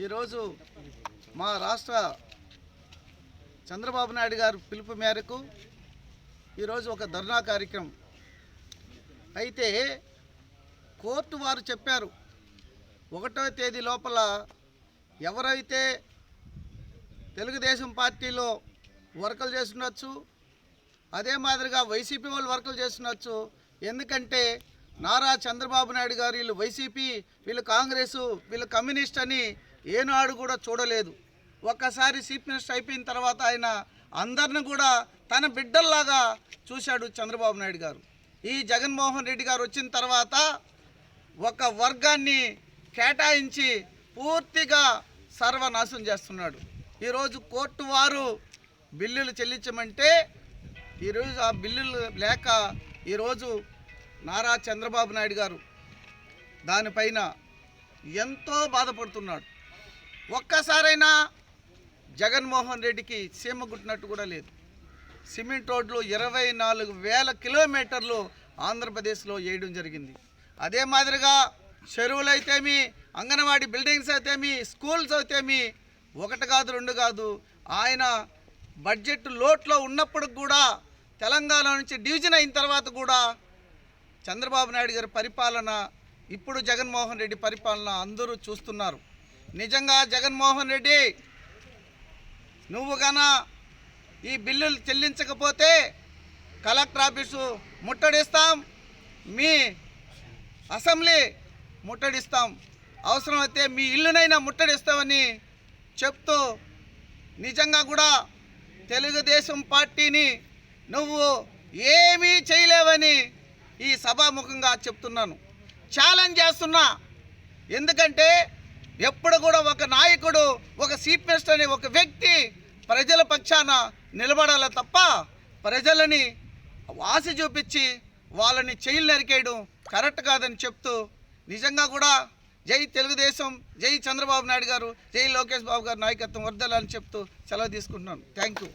ఈరోజు మా రాష్ట్ర చంద్రబాబు నాయుడు గారు పిలుపు మేరకు ఈరోజు ఒక ధర్నా కార్యక్రమం. అయితే కోర్టు వారు చెప్పారు 1వ తేదీ లోపల ఎవరైతే తెలుగుదేశం పార్టీలో వర్కులు చేస్తుండొచ్చు, అదే మాదిరిగా వైసీపీ వాళ్ళు వర్కులు చేస్తుండొచ్చు. ఎందుకంటే నారా చంద్రబాబు నాయుడు గారు వీళ్ళు వైసీపీ, వీళ్ళు కాంగ్రెసు, వీళ్ళు కమ్యూనిస్ట్ అని ఏనాడు కూడా చూడలేదు. ఒక్కసారి చీఫ్ మినిస్టర్ అయిపోయిన తర్వాత ఆయన అందరిని కూడా తన బిడ్డల్లాగా చూశాడు చంద్రబాబు నాయుడు గారు. ఈ జగన్మోహన్ రెడ్డి గారు వచ్చిన తర్వాత ఒక వర్గాన్ని కేటాయించి పూర్తిగా సర్వనాశనం చేస్తున్నాడు. ఈరోజు కోర్టు వారు బిల్లులు చెల్లించమంటే ఈరోజు ఆ బిల్లులు లేక ఈరోజు నారా చంద్రబాబు నాయుడు గారు దానిపైన ఎంతో బాధపడుతున్నాడు. ఒక్కసారైనా జగన్మోహన్ రెడ్డికి సీమ గుట్టినట్టు కూడా లేదు. సిమెంట్ రోడ్లు 24,000 కిలోమీటర్లు ఆంధ్రప్రదేశ్లో వేయడం జరిగింది. అదే మాదిరిగా చెరువులు అయితేమి, అంగన్వాడీ బిల్డింగ్స్ అయితేమి, స్కూల్స్ అయితేమి, 1 కాదు 2 కాదు, ఆయన బడ్జెట్ లోట్లో ఉన్నప్పుడు కూడా తెలంగాణ నుంచి డివిజన్ అయిన తర్వాత కూడా చంద్రబాబు నాయుడు గారి పరిపాలన, ఇప్పుడు జగన్మోహన్ రెడ్డి పరిపాలన అందరూ చూస్తున్నారు. నిజంగా జగన్మోహన్ రెడ్డి నువ్వు గన ఈ బిల్లులు చెల్లించకపోతే కలెక్టర్ ఆఫీసు ముట్టడిస్తాం, మీ అసెంబ్లీ ముట్టడిస్తాం, అవసరమైతే మీ ఇల్లునైనా ముట్టడిస్తామని చెప్తూ నిజంగా కూడా తెలుగుదేశం పార్టీని నువ్వు ఏమీ చేయలేవని ఈ సభాముఖంగా చెప్తున్నాను, ఛాలెంజ్ చేస్తున్నా. ఎందుకంటే ఎప్పుడు కూడా ఒక నాయకుడు, ఒక చీఫ్ మినిస్టర్ అనే ఒక వ్యక్తి ప్రజల పక్షాన నిలబడాలి తప్ప ప్రజలని ఆశ చూపించి వాళ్ళని చెయ్యిలు నరికేయడం కరెక్ట్ కాదని చెప్తూ నిజంగా కూడా జై తెలుగుదేశం, జై చంద్రబాబు నాయుడు గారు, జై లోకేష్ బాబు గారు నాయకత్వం వర్ధిల్లాలని చెప్తూ సెలవు తీసుకుంటున్నాను. Thank you.